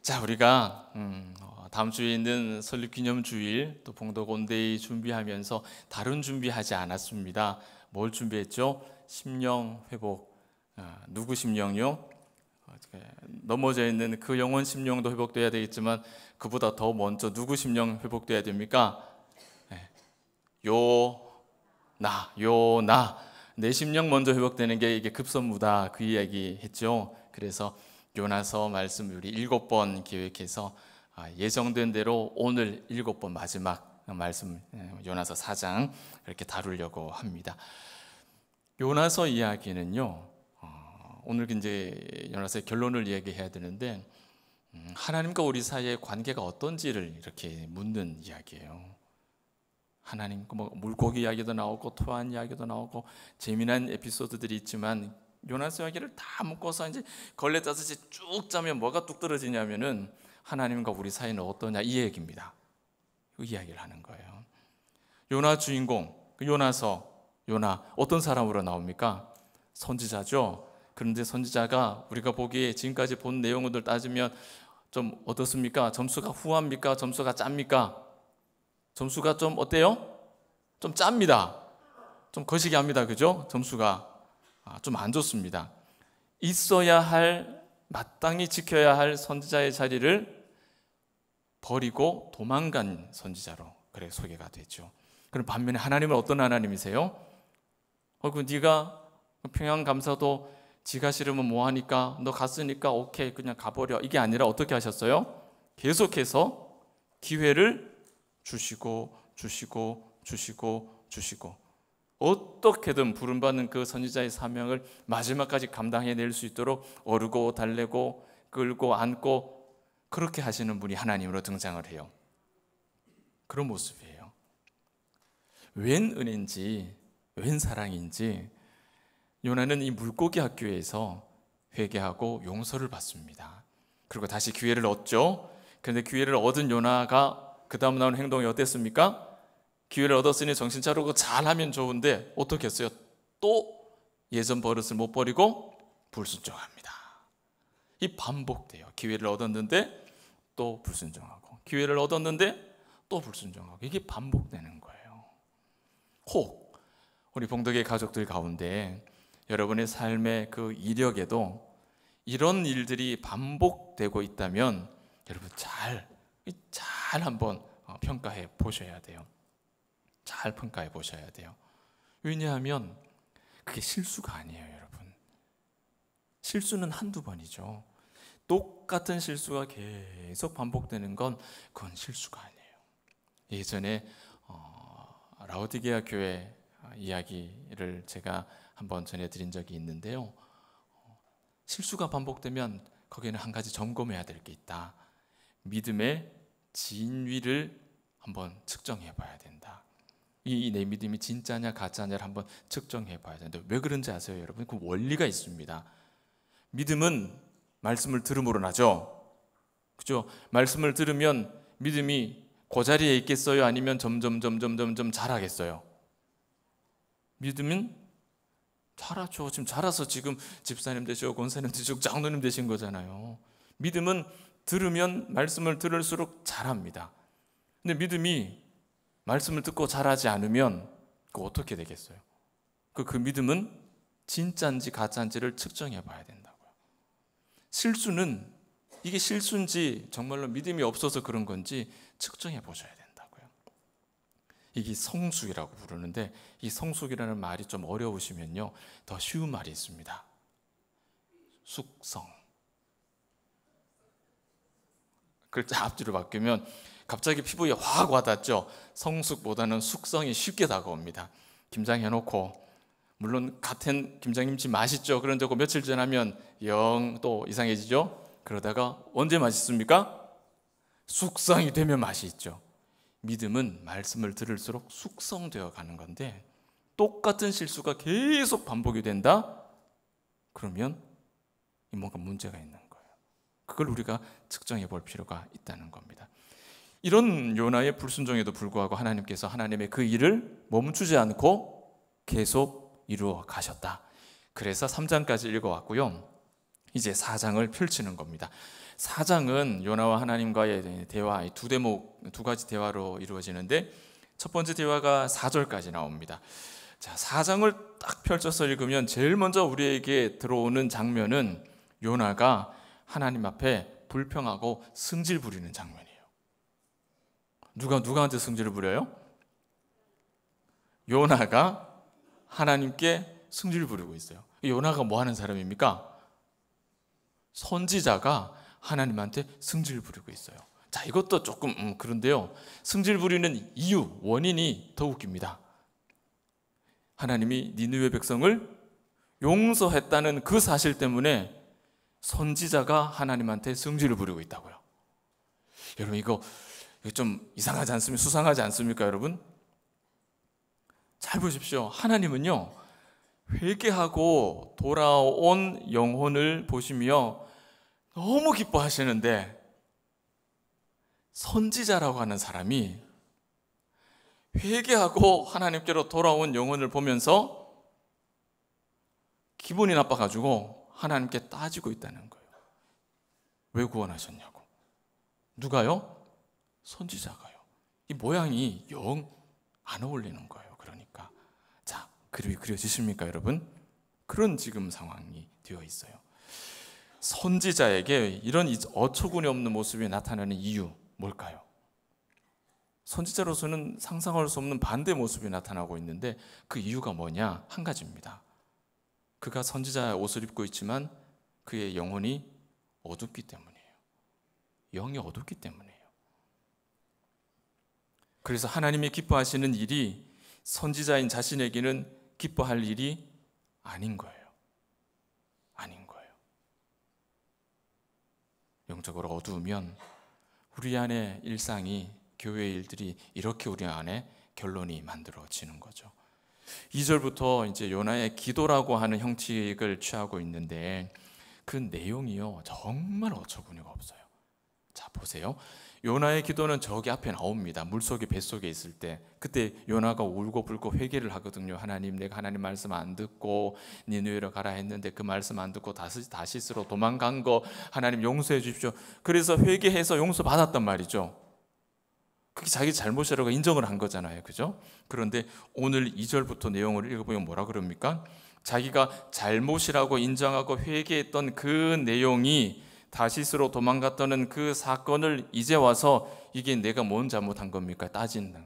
자, 우리가 다음 주에 있는 설립기념주일 또 봉독 온데이 준비하면서 다른 준비하지 않았습니다. 뭘 준비했죠? 심령 회복. 누구 심령요? 넘어져 있는 그 영혼 심령도 회복돼야 되겠지만 그보다 더 먼저 누구 심령 회복돼야 됩니까? 요나 내 심령 먼저 회복되는 게 이게 급선무다, 그 이야기 했죠. 그래서 요나서 말씀 우리 7번 기획해서 예정된 대로 오늘 7번 마지막 말씀 요나서 4장 이렇게 다루려고 합니다. 요나서 이야기는요, 오늘 이제 요나서의 결론을 이야기해야 되는데 하나님과 우리 사이의 관계가 어떤지를 이렇게 묻는 이야기예요. 하나님, 뭐 물고기 이야기도 나오고 토한 이야기도 나오고 재미난 에피소드들이 있지만 요나서 이야기를 다 묶어서 이제 걸레 따듯이 쭉 짜면 뭐가 뚝 떨어지냐면은 하나님과 우리 사이는 어떠냐, 이 얘기입니다. 그 이야기를 하는 거예요. 요나 주인공, 요나 어떤 사람으로 나옵니까? 선지자죠. 그런데 선지자가 우리가 보기에 지금까지 본 내용을 따지면 좀 어떻습니까? 점수가 후합니까? 점수가 짭니까? 점수가 좀 어때요? 좀 짭니다. 좀 거시기 합니다. 그죠? 점수가 좀 안 좋습니다. 있어야 할, 마땅히 지켜야 할 선지자의 자리를 버리고 도망간 선지자로 그래 소개가 되죠. 그럼 반면에 하나님은 어떤 하나님이세요? 네가 평양감사도 지가 싫으면 뭐하니까, 너 갔으니까 오케이 그냥 가버려, 이게 아니라 어떻게 하셨어요? 계속해서 기회를 주시고 어떻게든 부름받는 그 선지자의 사명을 마지막까지 감당해낼 수 있도록 어르고 달래고 끌고 안고 그렇게 하시는 분이 하나님으로 등장을 해요. 그런 모습이에요. 웬 은혜인지 웬 사랑인지 요나는 이 물고기 학교에서 회개하고 용서를 받습니다. 그리고 다시 기회를 얻죠. 그런데 기회를 얻은 요나가 그 다음 나오는 행동이 어땠습니까? 기회를 얻었으니 정신 차리고 잘하면 좋은데 어떻게 했어요? 또 예전 버릇을 못 버리고 불순종합니다. 이 반복돼요. 기회를 얻었는데 또 불순종하고, 기회를 얻었는데 또 불순종하고, 이게 반복되는 거예요. 혹 우리 봉덕의 가족들 가운데 여러분의 삶의 그 이력에도 이런 일들이 반복되고 있다면 여러분 잘 한번 평가해 보셔야 돼요. 잘 평가해 보셔야 돼요. 왜냐하면 그게 실수가 아니에요, 여러분. 실수는 한두 번이죠. 똑같은 실수가 계속 반복되는 건 그건 실수가 아니에요. 예전에 라오디게아 교회 이야기를 제가 한번 전해드린 적이 있는데요. 실수가 반복되면 거기에는 한 가지 점검해야 될 게 있다. 믿음의 진위를 한번 측정해 봐야 된다. 내 믿음이 진짜냐 가짜냐를 한번 측정해 봐야 된다. 왜 그런지 아세요, 여러분? 그 원리가 있습니다. 믿음은 말씀을 들음으로 나죠. 그죠? 말씀을 들으면 믿음이 그 자리에 있겠어요? 아니면 점점 자라겠어요? 믿음은 자라죠. 지금 자라서 지금 집사님 되시고 권사님 되시고 장로님 되신 거잖아요. 믿음은 들으면 말씀을 들을수록 자랍니다. 근데 믿음이 말씀을 듣고 자라지 않으면 그거 어떻게 되겠어요? 그 믿음은 진짜인지 가짜인지를 측정해 봐야 된다고요. 실수는 이게 실수인지 정말로 믿음이 없어서 그런 건지 측정해 보셔야 된다고요. 이게 성숙이라고 부르는데 이 성숙이라는 말이 좀 어려우시면요, 더 쉬운 말이 있습니다. 숙성. 글자 앞뒤로 바뀌면 갑자기 피부에 확 와닿죠. 성숙보다는 숙성이 쉽게 다가옵니다. 김장 해놓고, 물론 같은 김장김치 맛있죠. 그런데 그 며칠 지나면 영 또 이상해지죠. 그러다가 언제 맛있습니까? 숙성이 되면 맛이 있죠. 믿음은 말씀을 들을수록 숙성되어 가는 건데, 똑같은 실수가 계속 반복이 된다? 그러면 뭔가 문제가 있는 거예요. 그걸 우리가 측정해 볼 필요가 있다는 겁니다. 이런 요나의 불순종에도 불구하고 하나님께서 하나님의 그 일을 멈추지 않고 계속 이루어 가셨다. 그래서 3장까지 읽어왔고요. 이제 4장을 펼치는 겁니다. 4장은 요나와 하나님과의 대화, 두 가지 대화로 이루어지는데 첫 번째 대화가 4절까지 나옵니다. 자, 4장을 딱 펼쳐서 읽으면 제일 먼저 우리에게 들어오는 장면은 요나가 하나님 앞에 불평하고 승질 부리는 장면이에요. 누구한테 승질을 부려요? 요나가 하나님께 승질을 부리고 있어요. 요나가 뭐 하는 사람입니까? 선지자가 하나님한테 승질 부리고 있어요. 자, 이것도 조금 그런데요. 승질 부리는 이유, 원인이 더 웃깁니다. 하나님이 니느웨 백성을 용서했다는 그 사실 때문에 선지자가 하나님한테 승질을 부리고 있다고요. 여러분 이거 좀 이상하지 않습니까? 수상하지 않습니까, 여러분? 잘 보십시오. 하나님은요, 회개하고 돌아온 영혼을 보시며 너무 기뻐하시는데 선지자라고 하는 사람이 회개하고 하나님께로 돌아온 영혼을 보면서 기분이 나빠가지고 하나님께 따지고 있다는 거예요. 왜 구원하셨냐고. 누가요? 선지자가요. 이 모양이 영 안 어울리는 거예요. 그러니까 자, 그림이 그려지십니까, 여러분? 그런 지금 상황이 되어 있어요. 선지자에게 이런 어처구니 없는 모습이 나타나는 이유 뭘까요? 선지자로서는 상상할 수 없는 반대 모습이 나타나고 있는데 그 이유가 뭐냐? 한 가지입니다. 그가 선지자의 옷을 입고 있지만 그의 영혼이 어둡기 때문이에요. 영이 어둡기 때문이에요. 그래서 하나님이 기뻐하시는 일이 선지자인 자신에게는 기뻐할 일이 아닌 거예요. 아닌 거예요. 영적으로 어두우면 우리 안에 일상이, 교회 일들이 이렇게 우리 안에 결론이 만들어지는 거죠. 2절부터 이제 요나의 기도라고 하는 형식을 취하고 있는데 그 내용이요, 정말 어처구니가 없어요. 자, 보세요. 요나의 기도는 저기 앞에 나옵니다. 물속에 뱃속에 있을 때 그때 요나가 울고 불고 회개를 하거든요. 하나님, 내가 하나님 말씀 안 듣고 니느웨로 가라 했는데 그 말씀 안 듣고 다시스로 도망간 거 하나님 용서해 주십시오. 그래서 회개해서 용서받았단 말이죠. 그게 자기 잘못이라고 인정을 한 거잖아요. 그죠? 그런데 오늘 2절부터 내용을 읽어보면 뭐라 그럽니까? 자기가 잘못이라고 인정하고 회개했던 그 내용이 다시스로 도망갔다는 그 사건을 이제 와서 이게 내가 뭔 잘못한 겁니까? 따진다.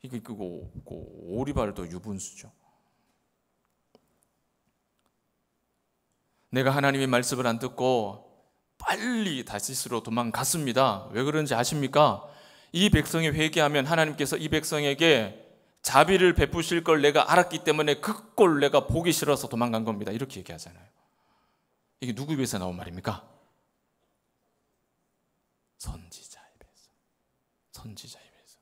이게 그거 오리발도 유분수죠. 내가 하나님의 말씀을 안 듣고 빨리 다시스로 도망갔습니다. 왜 그런지 아십니까? 이 백성이 회개하면 하나님께서 이 백성에게 자비를 베푸실 걸 내가 알았기 때문에 그 꼴 내가 보기 싫어서 도망간 겁니다. 이렇게 얘기하잖아요. 이게 누구 입에서 나온 말입니까? 선지자 입에서. 선지자 입에서.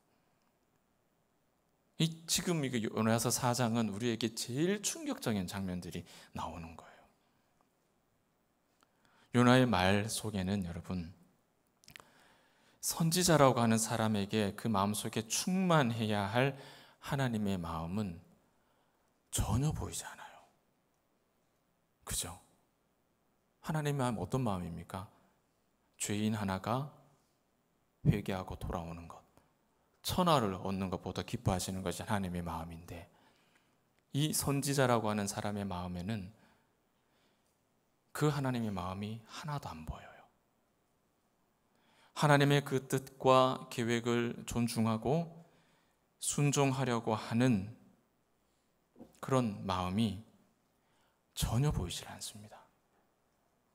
지금 이게 요나서 4장은 우리에게 제일 충격적인 장면들이 나오는 거예요. 요나의 말 속에는 여러분, 선지자라고 하는 사람에게 그 마음속에 충만해야 할 하나님의 마음은 전혀 보이지 않아요. 그죠? 하나님의 마음 어떤 마음입니까? 죄인 하나가 회개하고 돌아오는 것, 천하를 얻는 것보다 기뻐하시는 것이 하나님의 마음인데 이 선지자라고 하는 사람의 마음에는 그 하나님의 마음이 하나도 안 보여요. 하나님의 그 뜻과 계획을 존중하고 순종하려고 하는 그런 마음이 전혀 보이질 않습니다.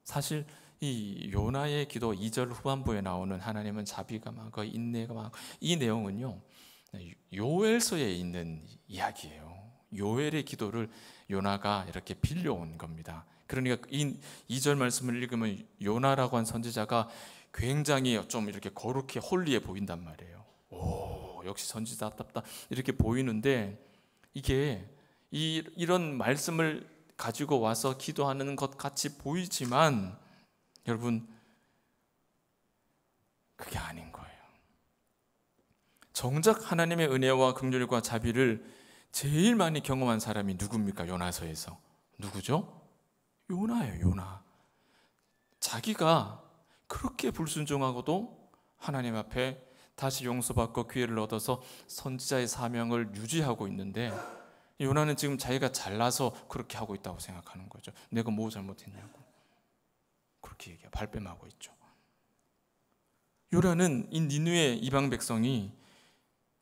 사실 이 요나의 기도 2절 후반부에 나오는 하나님은 자비가 많고 인내가 많고 이 내용은요, 요엘서에 있는 이야기예요. 요엘의 기도를 요나가 이렇게 빌려온 겁니다. 그러니까 이 2절 말씀을 읽으면 요나라고 한 선지자가 굉장히 좀 이렇게 거룩해 홀리해 보인단 말이에요. 오, 역시 선지자답다 이렇게 보이는데 이게 이런 말씀을 가지고 와서 기도하는 것 같이 보이지만 여러분 그게 아닌 거예요. 정작 하나님의 은혜와 긍휼과 자비를 제일 많이 경험한 사람이 누굽니까? 요나서에서 누구죠? 요나예요, 요나. 자기가 그렇게 불순종하고도 하나님 앞에 다시 용서받고 기회를 얻어서 선지자의 사명을 유지하고 있는데, 요나는 지금 자기가 잘나서 그렇게 하고 있다고 생각하는 거죠. 내가 뭐 잘못했냐고 그렇게 얘기해요. 발뺌하고 있죠. 요나는 이 니느웨 이방 백성이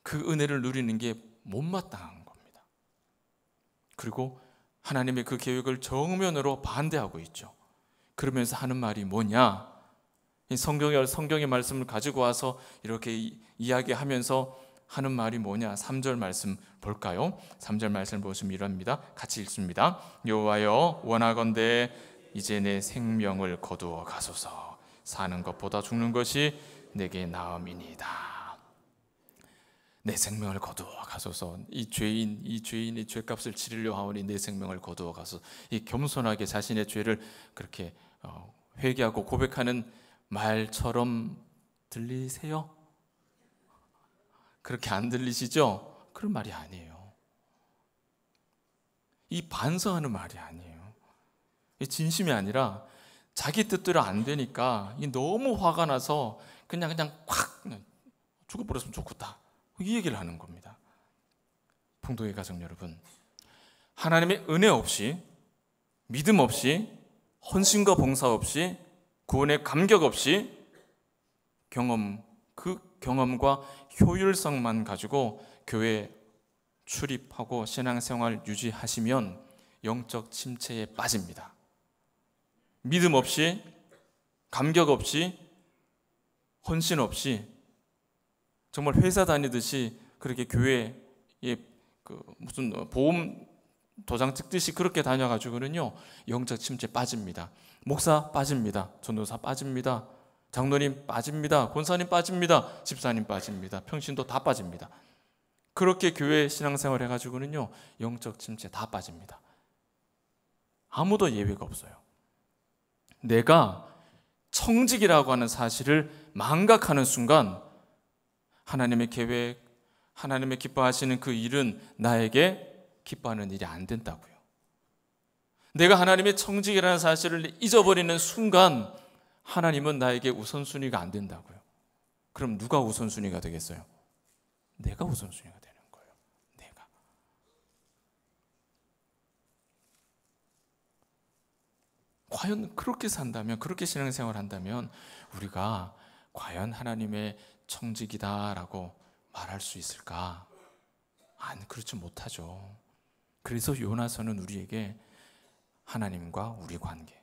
그 은혜를 누리는 게 못마땅한 겁니다. 그리고 하나님의 그 계획을 정면으로 반대하고 있죠. 그러면서 하는 말이 뭐냐? 이 성경의 말씀을 가지고 와서 이렇게 이야기하면서 하는 말이 뭐냐? 3절 말씀 볼까요? 3절 말씀 보시면 이럽니다. 같이 읽습니다. 여호와여, 원하건대 이제 내 생명을 거두어 가소서. 사는 것보다 죽는 것이 내게 나음이니이다. 내 생명을 거두어 가소서. 이 죄인이 죄값을 치르려 하오니 내 생명을 거두어 가소서. 이 겸손하게 자신의 죄를 그렇게 회개하고 고백하는 말처럼 들리세요? 그렇게 안 들리시죠? 그런 말이 아니에요. 이 반성하는 말이 아니에요. 이 진심이 아니라 자기 뜻대로 안 되니까 너무 화가 나서 그냥 확 죽어버렸으면 좋겠다, 이 얘기를 하는 겁니다. 풍도의 가정 여러분, 하나님의 은혜 없이, 믿음 없이, 헌신과 봉사 없이, 구원의 감격 없이 그 경험과 효율성만 가지고 교회에 출입하고 신앙생활 유지하시면 영적 침체에 빠집니다. 믿음 없이, 감격 없이, 헌신 없이 정말 회사 다니듯이 그렇게 교회에 무슨 보험 도장 찍듯이 그렇게 다녀가지고는요, 영적 침체 빠집니다. 목사 빠집니다. 전도사 빠집니다. 장로님 빠집니다. 권사님 빠집니다. 집사님 빠집니다. 평신도 다 빠집니다. 그렇게 교회 신앙생활 해가지고는요, 영적 침체 다 빠집니다. 아무도 예외가 없어요. 내가 청직이라고 하는 사실을 망각하는 순간 하나님의 계획, 하나님의 기뻐하시는 그 일은 나에게 기뻐하는 일이 안 된다고요. 내가 하나님의 청직이라는 사실을 잊어버리는 순간 하나님은 나에게 우선순위가 안 된다고요. 그럼 누가 우선순위가 되겠어요? 내가 우선순위가 되는 거예요. 내가. 과연 그렇게 산다면, 그렇게 신앙생활을 한다면 우리가 과연 하나님의 청직이다라고 말할 수 있을까? 그렇지 못하죠. 그래서 요나서는 우리에게 하나님과 우리 관계,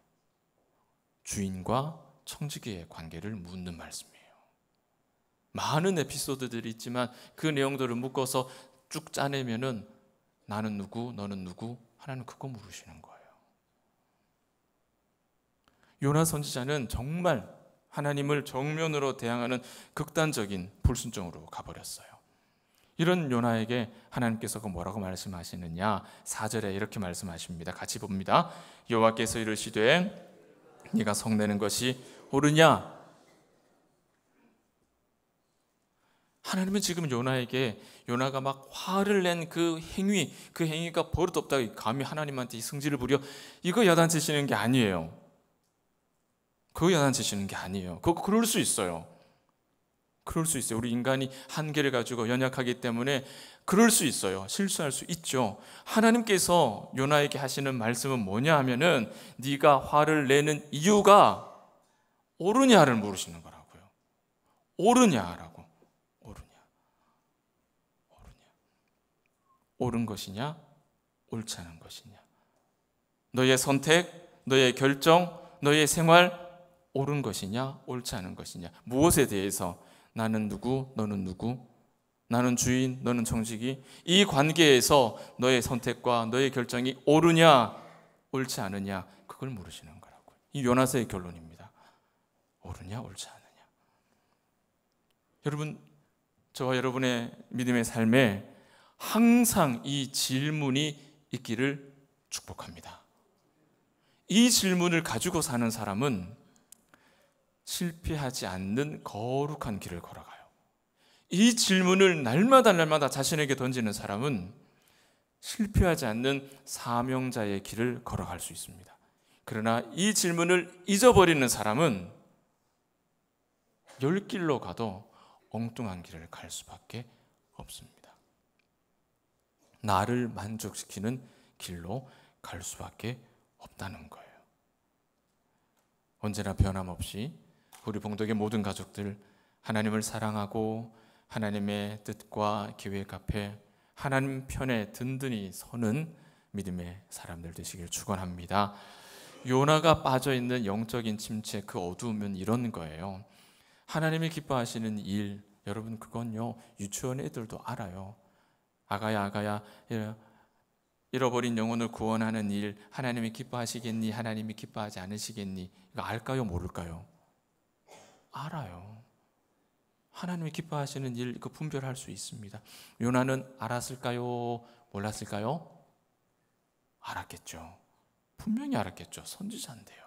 주인과 청지기의 관계를 묻는 말씀이에요. 많은 에피소드들이 있지만 그 내용들을 묶어서 쭉 짜내면은 나는 누구, 너는 누구? 하나님 그거 물으시는 거예요. 요나 선지자는 정말 하나님을 정면으로 대항하는 극단적인 불순종으로 가버렸어요. 이런 요나에게 하나님께서 뭐라고 말씀하시느냐? 4절에 이렇게 말씀하십니다. 같이 봅니다. 여호와께서 이르시되 네가 성내는 것이 옳으냐? 하나님은 지금 요나에게, 요나가 막 화를 낸 그 행위가 버릇없다고 감히 하나님한테 이 성질을 부려, 이거 야단치시는 게 아니에요. 그거 야단치시는 게 아니에요. 그럴 수 있어요. 그럴 수 있어요. 우리 인간이 한계를 가지고 연약하기 때문에 그럴 수 있어요. 실수할 수 있죠. 하나님께서 요나에게 하시는 말씀은 뭐냐 하면은 네가 화를 내는 이유가 옳으냐를 물으시는 거라고요. 옳으냐라고. 옳은 것이냐, 옳지 않은 것이냐. 너의 선택, 너의 결정, 너의 생활 옳은 것이냐, 옳지 않은 것이냐. 무엇에 대해서? 나는 누구, 너는 누구? 나는 주인, 너는 청지기. 이 관계에서 너의 선택과 너의 결정이 옳으냐, 옳지 않으냐, 그걸 물으시는 거라고요. 이 요나서의 결론입니다. 옳으냐, 옳지 않으냐. 여러분, 저와 여러분의 믿음의 삶에 항상 이 질문이 있기를 축복합니다. 이 질문을 가지고 사는 사람은 실패하지 않는 거룩한 길을 걸어가요. 이 질문을 날마다 자신에게 던지는 사람은 실패하지 않는 사명자의 길을 걸어갈 수 있습니다. 그러나 이 질문을 잊어버리는 사람은 열 길로 가도 엉뚱한 길을 갈 수밖에 없습니다. 나를 만족시키는 길로 갈 수밖에 없다는 거예요. 언제나 변함없이 우리 봉독의 모든 가족들, 하나님을 사랑하고 하나님의 뜻과 계획 앞에 하나님 편에 든든히 서는 믿음의 사람들 되시길 축원합니다. 요나가 빠져있는 영적인 침체, 그 어두움은 이런 거예요. 하나님이 기뻐하시는 일, 여러분 그건요 유치원 애들도 알아요. 아가야 잃어버린 영혼을 구원하는 일, 하나님이 기뻐하시겠니? 하나님이 기뻐하지 않으시겠니? 이거 알까요? 모를까요? 알아요. 하나님이 기뻐하시는 일, 이거 분별할 수 있습니다. 요나는 알았을까요? 몰랐을까요? 알았겠죠. 분명히 알았겠죠. 선지자인데요.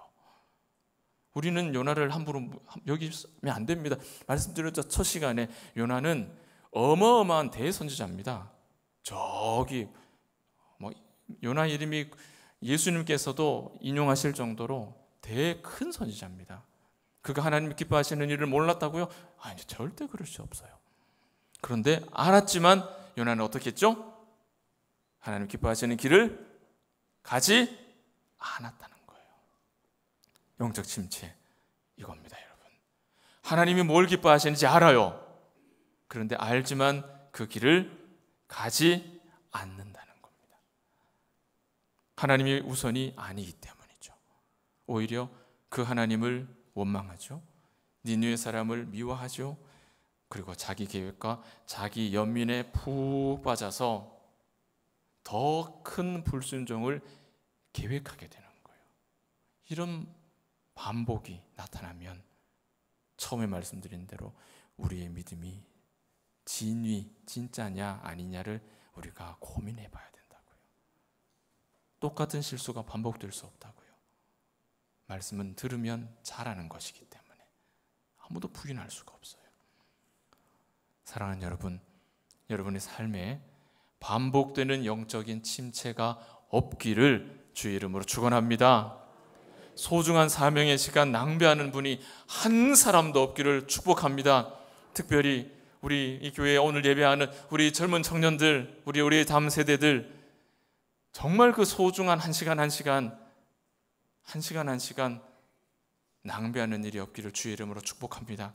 우리는 요나를 함부로 여기면 안 됩니다. 말씀드렸죠. 첫 시간에 요나는 어마어마한 대선지자입니다. 저기 요나 이름이 예수님께서도 인용하실 정도로 큰 선지자입니다. 그가 하나님이 기뻐하시는 일을 몰랐다고요? 아니, 절대 그럴 수 없어요. 그런데 알았지만 요나는 어떻게 했죠? 하나님 기뻐하시는 길을 가지 않았다는 거예요. 영적 침체 이겁니다, 여러분. 하나님이 뭘 기뻐하시는지 알아요. 그런데 알지만 그 길을 가지 않는다는 겁니다. 하나님이 우선이 아니기 때문이죠. 오히려 그 하나님을 원망하죠. 니느웨 사람을 미워하죠. 그리고 자기 계획과 자기 연민에 푹 빠져서 더 큰 불순종을 계획하게 되는 거예요. 이런 반복이 나타나면 처음에 말씀드린 대로 우리의 믿음이 진짜냐 아니냐를 우리가 고민해 봐야 된다고요. 똑같은 실수가 반복될 수 없다고요. 말씀은 들으면 잘하는 것이기 때문에 아무도 부인할 수가 없어요. 사랑하는 여러분, 여러분의 삶에 반복되는 영적인 침체가 없기를 주의 이름으로 축원합니다. 소중한 사명의 시간 낭비하는 분이 한 사람도 없기를 축복합니다. 특별히 우리 이 교회에 오늘 예배하는 우리 젊은 청년들, 우리 다음 세대들, 정말 그 소중한 한 시간 낭비하는 일이 없기를 주의 이름으로 축복합니다.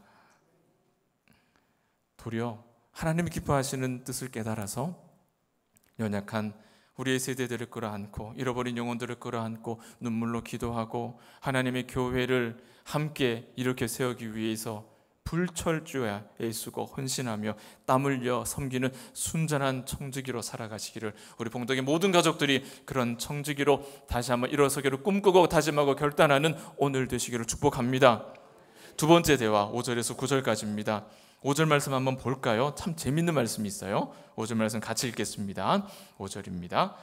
도리어 하나님이 기뻐하시는 뜻을 깨달아서 연약한 우리의 세대들을 끌어안고 잃어버린 영혼들을 끌어안고 눈물로 기도하고 하나님의 교회를 함께 이렇게 세우기 위해서 불철주야 애쓰고 헌신하며 땀 흘려 섬기는 순전한 청지기로 살아가시기를 우리 봉독의 모든 가족들이 그런 청지기로 다시 한번 일어서기를 꿈꾸고 다짐하고 결단하는 오늘 되시기를 축복합니다. 두 번째 대화 5절에서 9절까지입니다. 5절 말씀 한번 볼까요? 참 재밌는 말씀이 있어요. 5절 말씀 같이 읽겠습니다. 5절입니다.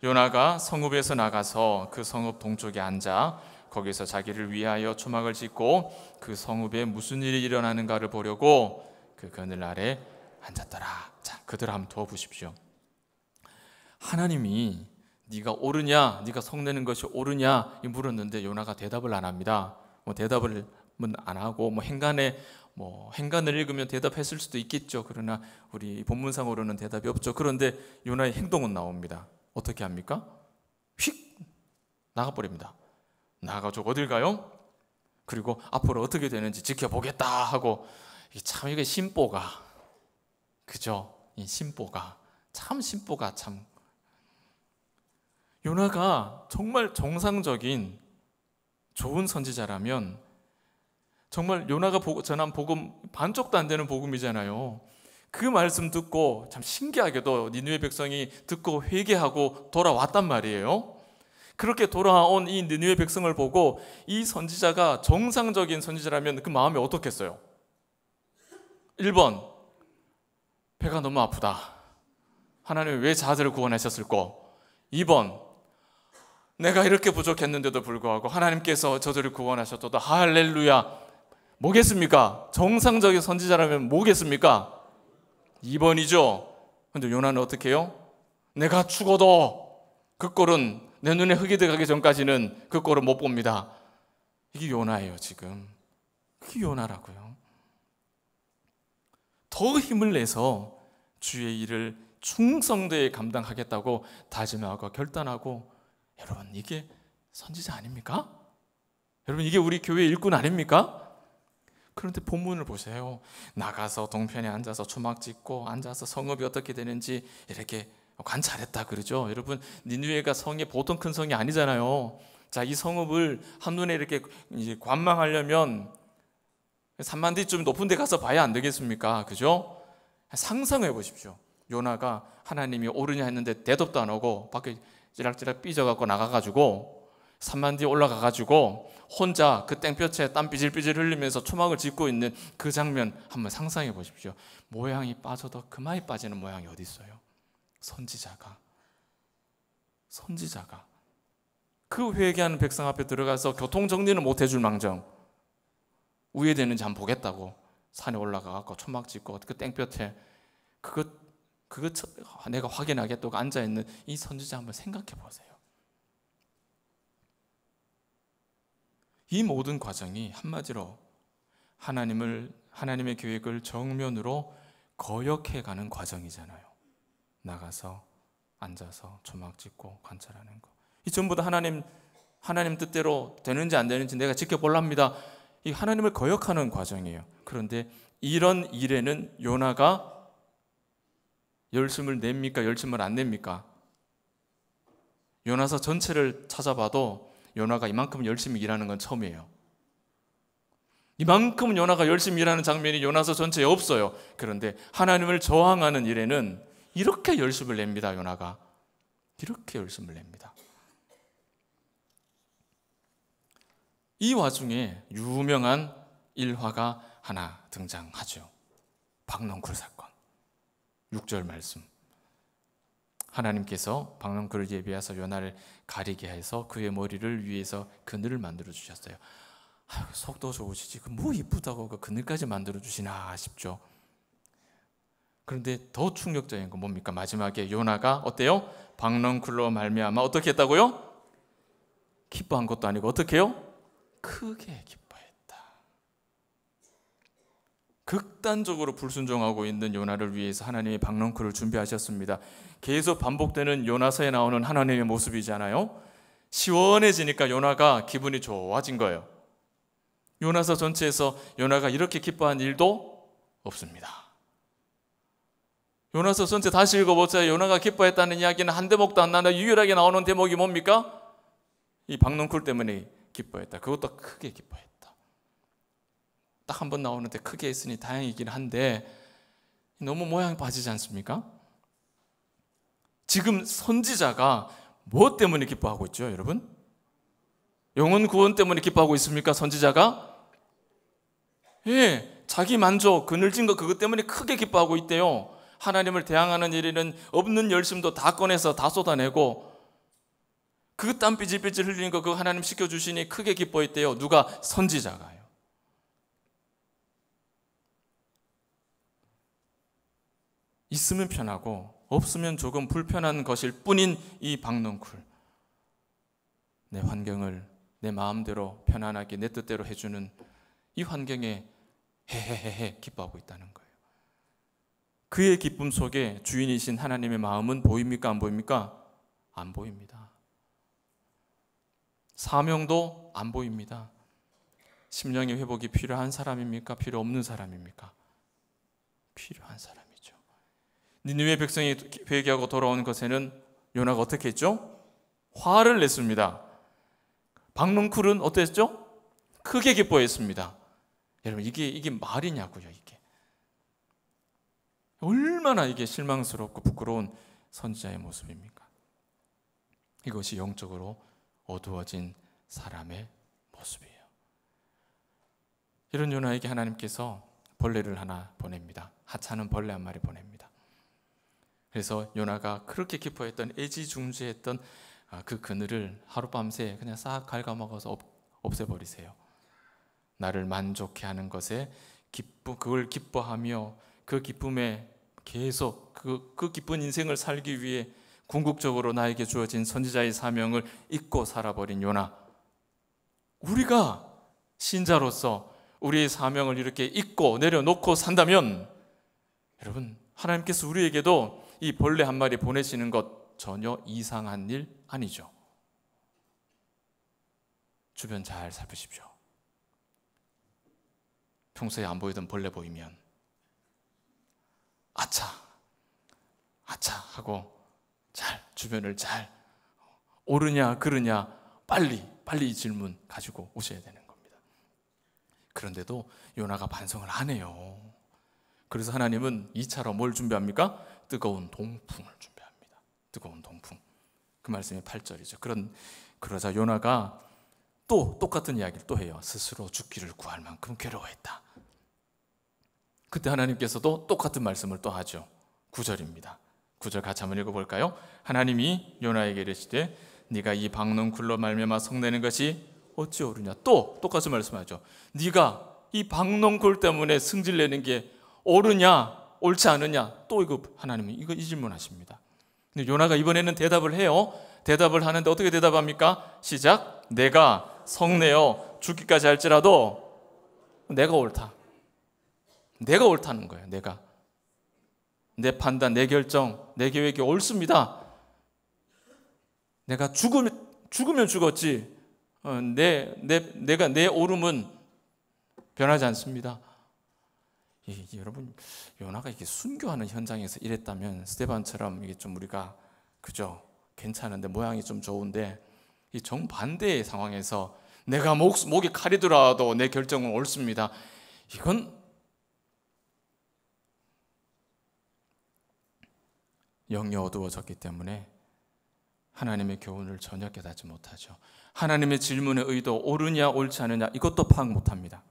요나가 성읍에서 나가서 그 성읍 동쪽에 앉아 거기서 자기를 위하여 초막을 짓고 그 성읍에 무슨 일이 일어나는가를 보려고 그 그늘 아래 앉았더라. 자, 그들 한번 더 보십시오. 하나님이 네가 옳으냐, 네가 성내는 것이 옳으냐 물었는데 요나가 대답을 안 합니다. 대답을 안 하고 행간을 읽으면 대답했을 수도 있겠죠. 그러나 우리 본문상으로는 대답이 없죠. 그런데 요나의 행동은 나옵니다. 어떻게 합니까? 휙 나가버립니다. 나가지고 어딜 가요? 그리고 앞으로 어떻게 되는지 지켜보겠다 하고, 참 이게 심보가, 그죠? 이 심보가 참 요나가 정말 정상적인 좋은 선지자라면 정말 요나가 전한 복음 반쪽도 안 되는 복음이잖아요. 그 말씀 듣고 참 신기하게도 니느웨 백성이 듣고 회개하고 돌아왔단 말이에요. 그렇게 돌아온 이 니느웨 백성을 보고 이 선지자가 정상적인 선지자라면 그 마음이 어떻겠어요? 1번, 배가 너무 아프다. 하나님이 왜 자들을 구원하셨을꼬? 2번, 내가 이렇게 부족했는데도 불구하고 하나님께서 저들을 구원하셨도다. 할렐루야. 뭐겠습니까? 정상적인 선지자라면 뭐겠습니까? 2번이죠. 근데 요나는 어떻게 해요? 내가 죽어도 그 꼴은 내 눈에 흙이 들어가기 전까지는 그 꼴을 못 봅니다. 이게 요나예요 지금. 그게 요나라고요. 더 힘을 내서 주의 일을 충성되게 감당하겠다고 다짐하고 결단하고, 여러분 이게 선지자 아닙니까? 여러분 이게 우리 교회 일꾼 아닙니까? 그런데 본문을 보세요. 나가서 동편에 앉아서 초막 찍고 앉아서 성읍이 어떻게 되는지 이렇게 관찰했다 그러죠. 여러분 니느웨가 성이 보통 큰 성이 아니잖아요. 자, 이 성읍을 한눈에 이렇게 이제 관망하려면 3만 뒤쯤 높은 데 가서 봐야 안 되겠습니까? 그죠? 상상해 보십시오. 요나가 하나님이 오르냐 했는데 대답도 안 하고 밖에 찌락찌락 삐져갖고 나가가지고 3만 뒤에 올라가가지고 혼자 그 땡볕에 땀 삐질삐질 흘리면서 초막을 짓고 있는 그 장면 한번 상상해 보십시오. 모양이 빠져도 그마에 빠지는 모양이 어디 있어요? 선지자가 그 회개하는 백성 앞에 들어가서 교통정리는 못 해줄 망정 우회되는지 한번 보겠다고 산에 올라가서 초막 짓고 그 땡볕에 그것 내가 확인하겠다고 앉아있는 이 선지자 한번 생각해 보세요. 이 모든 과정이 한마디로 하나님의 계획을 정면으로 거역해가는 과정이잖아요. 나가서 앉아서 초막 짓고 관찰하는 거. 이 전부 다 하나님 뜻대로 되는지 안 되는지 내가 지켜볼랍니다. 이 하나님을 거역하는 과정이에요. 그런데 이런 일에는 요나가 열심을 냅니까? 열심을 안 냅니까? 요나서 전체를 찾아봐도 요나가 이만큼 열심히 일하는 건 처음이에요. 이만큼 요나가 열심히 일하는 장면이 요나서 전체에 없어요. 그런데 하나님을 저항하는 일에는 이렇게 열심을 냅니다. 요나가 이렇게 열심을 냅니다. 이 와중에 유명한 일화가 하나 등장하죠. 박넝쿨 사건. 6절 말씀. 하나님께서 박넝쿨을 예비하사 요나를 가리게 해서 그의 머리를 위에서 그늘을 만들어 주셨어요. 속도 좋으시지 뭐 이쁘다고 그 그늘까지 만들어 주시나 싶죠. 그런데 더 충격적인 건 뭡니까? 마지막에 요나가 어때요? 박넝쿨로 말미암아 어떻게 했다고요? 기뻐한 것도 아니고 어떻게 해요? 크게 기뻐했다. 극단적으로 불순종하고 있는 요나를 위해서 하나님이 박넝쿨을 준비하셨습니다. 계속 반복되는 요나서에 나오는 하나님의 모습이잖아요. 시원해지니까 요나가 기분이 좋아진 거예요. 요나서 전체에서 요나가 이렇게 기뻐한 일도 없습니다. 요나서 전체 다시 읽어보세요. 요나가 기뻐했다는 이야기는 한 대목도 안 나는 유일하게 나오는 대목이 뭡니까? 이 박넝쿨 때문에 기뻐했다. 그것도 크게 기뻐했다. 딱 한 번 나오는데 크게 했으니 다행이긴 한데 너무 모양이 빠지지 않습니까? 지금 선지자가 무엇 때문에 기뻐하고 있죠, 여러분? 영혼 구원 때문에 기뻐하고 있습니까, 선지자가? 예, 자기 만족, 그늘진 거 그것 때문에 크게 기뻐하고 있대요. 하나님을 대항하는 일에는 없는 열심도 다 꺼내서 다 쏟아내고 그 땀 삐질삐질 흘리는 거 그거 하나님 시켜주시니 크게 기뻐했대요. 누가? 선지자가요. 있으면 편하고 없으면 조금 불편한 것일 뿐인 이 박넝쿨, 내 환경을 내 마음대로 편안하게 내 뜻대로 해주는 이 환경에 헤헤헤헤 기뻐하고 있다는 거예요. 그의 기쁨 속에 주인이신 하나님의 마음은 보입니까? 안 보입니까? 안 보입니다. 사명도 안 보입니다. 심령의 회복이 필요한 사람입니까? 필요 없는 사람입니까? 필요한 사람이죠. 니느웨 백성이 회개하고 돌아온 것에는 요나가 어떻게 했죠? 화를 냈습니다. 박넝쿨은 어땠죠? 크게 기뻐했습니다. 여러분 이게 말이냐고요. 이게 얼마나 이게 실망스럽고 부끄러운 선지자의 모습입니까? 이것이 영적으로 어두워진 사람의 모습이에요. 이런 요나에게 하나님께서 벌레를 하나 보냅니다. 하찮은 벌레 한 마리 보냅니다. 그래서 요나가 그렇게 기뻐했던 애지중지했던 그 그늘을 하룻밤새 그냥 싹 갉아먹어서 없애버리세요. 나를 만족해 하는 것에 그걸 기뻐하며 그 기쁨에 계속 그 기쁜 인생을 살기 위해 궁극적으로 나에게 주어진 선지자의 사명을 잊고 살아버린 요나, 우리가 신자로서 우리의 사명을 이렇게 잊고 내려놓고 산다면 여러분, 하나님께서 우리에게도 이 벌레 한 마리 보내시는 것 전혀 이상한 일 아니죠. 주변 잘 살피십시오. 평소에 안 보이던 벌레 보이면 아차 하고 잘 주변을 잘 옳으냐 그르냐 빨리 이 질문 가지고 오셔야 되는 겁니다. 그런데도 요나가 반성을 안 해요. 그래서 하나님은 2차로 뭘 준비합니까? 뜨거운 동풍을 준비합니다. 뜨거운 동풍. 그 말씀이 8절이죠. 그러자 요나가 또 똑같은 이야기를 또 해요. 스스로 죽기를 구할 만큼 괴로워했다. 그때 하나님께서도 똑같은 말씀을 또 하죠. 9절입니다. 9절 같이 한번 읽어볼까요? 하나님이 요나에게 이르시되 네가 이 박농쿨로 말미암아 성내는 것이 어찌 옳으냐. 또 똑같이 말씀하죠. 네가 이 박농쿨 때문에 승질내는 게 옳으냐 옳지 않으냐. 또 이거 하나님이 이 질문하십니다. 근데 요나가 이번에는 대답을 해요. 대답을 하는데 어떻게 대답합니까? 시작. 내가 성내어 죽기까지 할지라도 내가 옳다. 내가 옳다는 거예요. 내 판단, 내 결정, 내 계획이 옳습니다. 내가 죽으면 죽었지. 내가 내 옳음은 변하지 않습니다. 여러분, 요나가 이게 순교하는 현장에서 이랬다면 스데반처럼 이게 좀 우리가 그죠? 괜찮은데 모양이 좀 좋은데 이 정반대의 상황에서 내가 목이 칼이더라도 내 결정은 옳습니다. 이건 영이 어두워졌기 때문에 하나님의 교훈을 전혀 깨닫지 못하죠. 하나님의 질문의 의도 옳으냐 옳지 않으냐 이것도 파악 못합니다.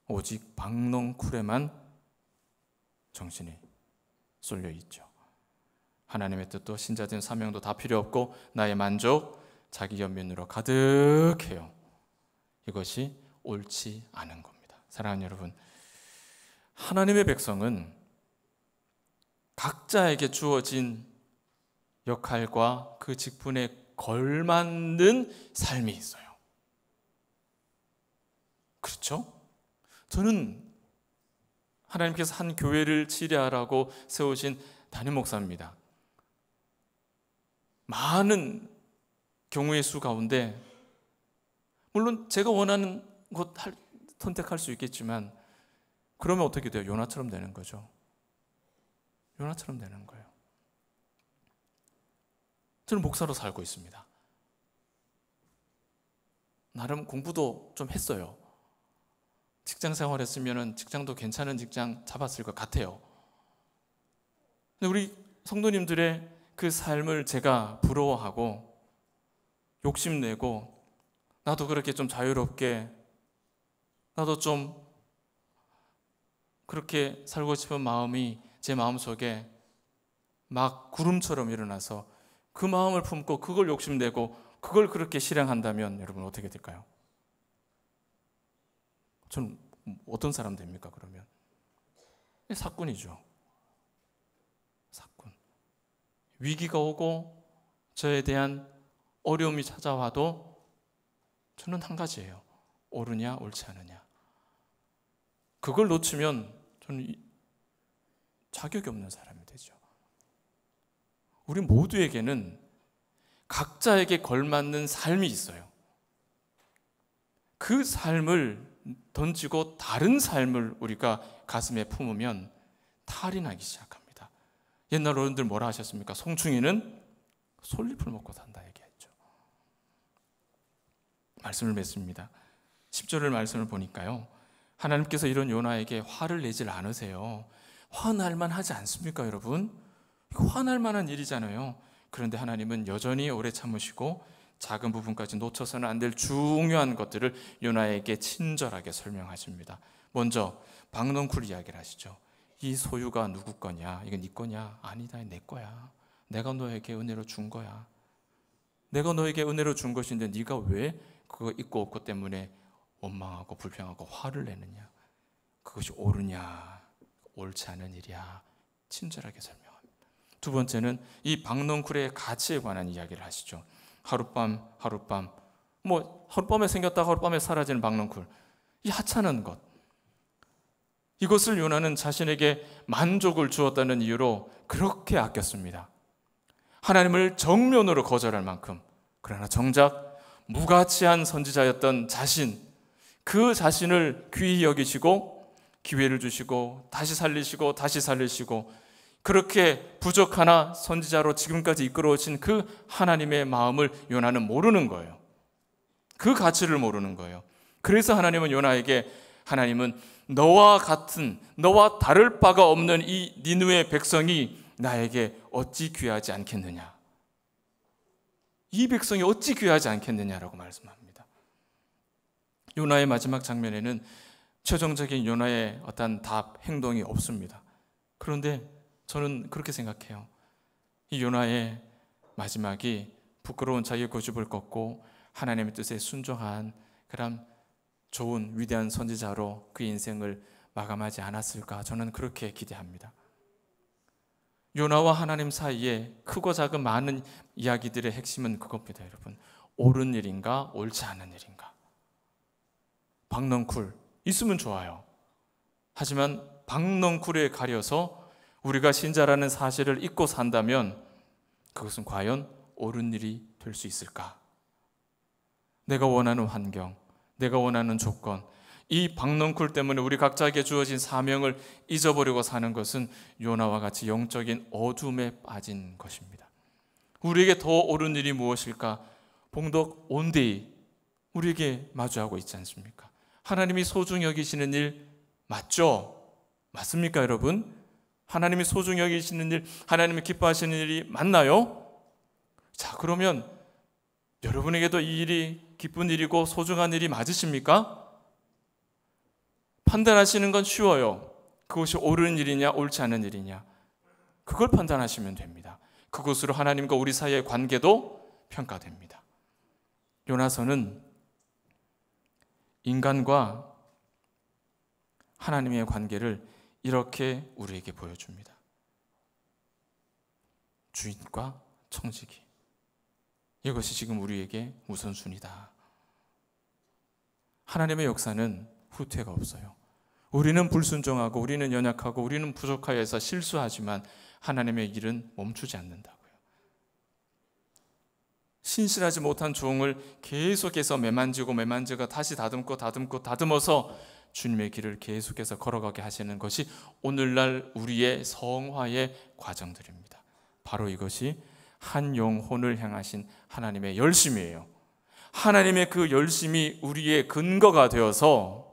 오직 박농쿨에만 정신이 쏠려 있죠. 하나님의 뜻도 신자된 사명도 다 필요 없고 나의 만족, 자기 연민으로 가득해요. 이것이 옳지 않은 겁니다. 사랑하는 여러분, 하나님의 백성은 각자에게 주어진 역할과 그 직분에 걸맞는 삶이 있어요. 그렇죠? 저는 하나님께서 한 교회를 치리하라고 세우신 담임 목사입니다. 많은 경우의 수 가운데 물론 제가 원하는 곳 선택할 수 있겠지만 그러면 어떻게 돼요? 요나처럼 되는 거죠. 요나처럼 되는 거예요. 저는 목사로 살고 있습니다. 나름 공부도 좀 했어요. 직장 생활했으면 직장도 괜찮은 직장 잡았을 것 같아요. 근데 우리 성도님들의 그 삶을 제가 부러워하고 욕심내고 나도 그렇게 좀 자유롭게 나도 좀 그렇게 살고 싶은 마음이 제 마음속에 막 구름처럼 일어나서 그 마음을 품고 그걸 욕심내고 그걸 그렇게 실행한다면 여러분 어떻게 될까요? 저는 어떤 사람 됩니까 그러면? 사꾼이죠. 사꾼. 위기가 오고 저에 대한 어려움이 찾아와도 저는 한 가지예요. 옳으냐 옳지 않으냐. 그걸 놓치면 저는 자격이 없는 사람이 되죠. 우리 모두에게는 각자에게 걸맞는 삶이 있어요. 그 삶을 던지고 다른 삶을 우리가 가슴에 품으면 탈이 나기 시작합니다. 옛날 어른들 뭐라 하셨습니까? 송충이는 솔잎을 먹고 산다 얘기했죠. 말씀을 맺습니다. 10절의 말씀을 보니까요, 하나님께서 이런 요나에게 화를 내질 않으세요. 화날 만하지 않습니까 여러분? 이거 화날 만한 일이잖아요. 그런데 하나님은 여전히 오래 참으시고 작은 부분까지 놓쳐서는 안 될 중요한 것들을 요나에게 친절하게 설명하십니다. 먼저 박농쿨 이야기를 하시죠. 이 소유가 누구 거냐? 이건 네 거냐? 아니다, 내 거야. 내가 너에게 은혜로 준 거야. 내가 너에게 은혜로 준 것인데 네가 왜 그거 있고 없고 때문에 원망하고 불평하고 화를 내느냐? 그것이 옳으냐 옳지 않은 일이야. 친절하게 설명합니다. 두 번째는 이 박넝쿨의 가치에 관한 이야기를 하시죠. 하룻밤 하룻밤에 생겼다가 하룻밤에 사라지는 박넝쿨, 이 하찮은 것, 이것을 요나는 자신에게 만족을 주었다는 이유로 그렇게 아꼈습니다. 하나님을 정면으로 거절할 만큼. 그러나 정작 무가치한 선지자였던 그 자신을 귀히 여기시고 기회를 주시고 다시 살리시고 그렇게 부족하나 선지자로 지금까지 이끌어오신 그 하나님의 마음을 요나는 모르는 거예요. 그 가치를 모르는 거예요. 그래서 하나님은 너와 다를 바가 없는 이 니느웨 백성이 나에게 어찌 귀하지 않겠느냐. 이 백성이 어찌 귀하지 않겠느냐라고 말씀합니다. 요나의 마지막 장면에는 최종적인 요나의 어떤 답, 행동이 없습니다. 그런데 저는 그렇게 생각해요. 이 요나의 마지막이 부끄러운 자기의 고집을 꺾고 하나님의 뜻에 순종한 그런 좋은 위대한 선지자로 그 인생을 마감하지 않았을까, 저는 그렇게 기대합니다. 요나와 하나님 사이에 크고 작은 많은 이야기들의 핵심은 그겁니다, 여러분. 옳은 일인가 옳지 않은 일인가. 박넝쿨 있으면 좋아요. 하지만 박넝쿨에 가려서 우리가 신자라는 사실을 잊고 산다면 그것은 과연 옳은 일이 될 수 있을까? 내가 원하는 환경, 내가 원하는 조건, 이 박넝쿨 때문에 우리 각자에게 주어진 사명을 잊어버리고 사는 것은 요나와 같이 영적인 어둠에 빠진 것입니다. 우리에게 더 옳은 일이 무엇일까? 봉독 온데이 우리에게 마주하고 있지 않습니까? 하나님이 소중히 여기시는 일 맞죠? 맞습니까, 여러분? 하나님이 소중히 여기시는 일, 하나님이 기뻐하시는 일이 맞나요? 자, 그러면 여러분에게도 이 일이 기쁜 일이고 소중한 일이 맞으십니까? 판단하시는 건 쉬워요. 그것이 옳은 일이냐 옳지 않은 일이냐, 그걸 판단하시면 됩니다. 그것으로 하나님과 우리 사이의 관계도 평가됩니다. 요나서는 인간과 하나님의 관계를 이렇게 우리에게 보여줍니다. 주인과 청지기, 이것이 지금 우리에게 우선순위다. 하나님의 역사는 후퇴가 없어요. 우리는 불순종하고 우리는 연약하고 우리는 부족하여서 실수하지만 하나님의 일은 멈추지 않는다고요. 신실하지 못한 종을 계속해서 매만지고 다시 다듬어서 주님의 길을 계속해서 걸어가게 하시는 것이 오늘날 우리의 성화의 과정들입니다. 바로 이것이 한 영혼을 향하신 하나님의 열심이에요. 하나님의 그 열심이 우리의 근거가 되어서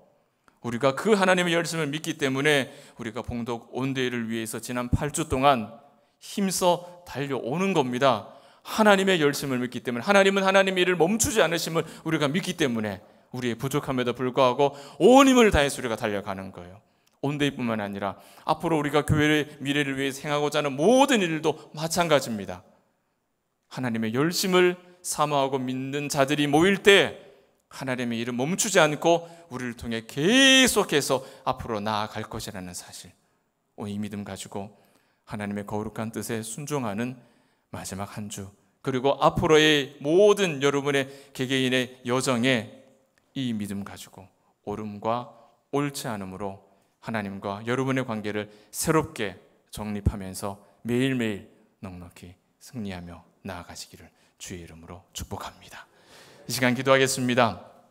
우리가 그 하나님의 열심을 믿기 때문에 우리가 봉독 온데이를 위해서 지난 8주 동안 힘써 달려오는 겁니다. 하나님의 열심을 믿기 때문에, 하나님은 하나님의 일을 멈추지 않으심을 우리가 믿기 때문에 우리의 부족함에도 불구하고 온 힘을 다해서 우리가 달려가는 거예요. 온데이뿐만 아니라 앞으로 우리가 교회의 미래를 위해 행하고자 하는 모든 일도 마찬가지입니다. 하나님의 열심을 사모하고 믿는 자들이 모일 때 하나님의 일은 멈추지 않고 우리를 통해 계속해서 앞으로 나아갈 것이라는 사실, 이 믿음 가지고 하나님의 거룩한 뜻에 순종하는 마지막 한 주, 그리고 앞으로의 모든 여러분의 개개인의 여정에 이 믿음 가지고 옳음과 옳지 않음으로 하나님과 여러분의 관계를 새롭게 정립하면서 매일매일 넉넉히 승리하며 나아가시기를 주의 이름으로 축복합니다. 이 시간 기도하겠습니다.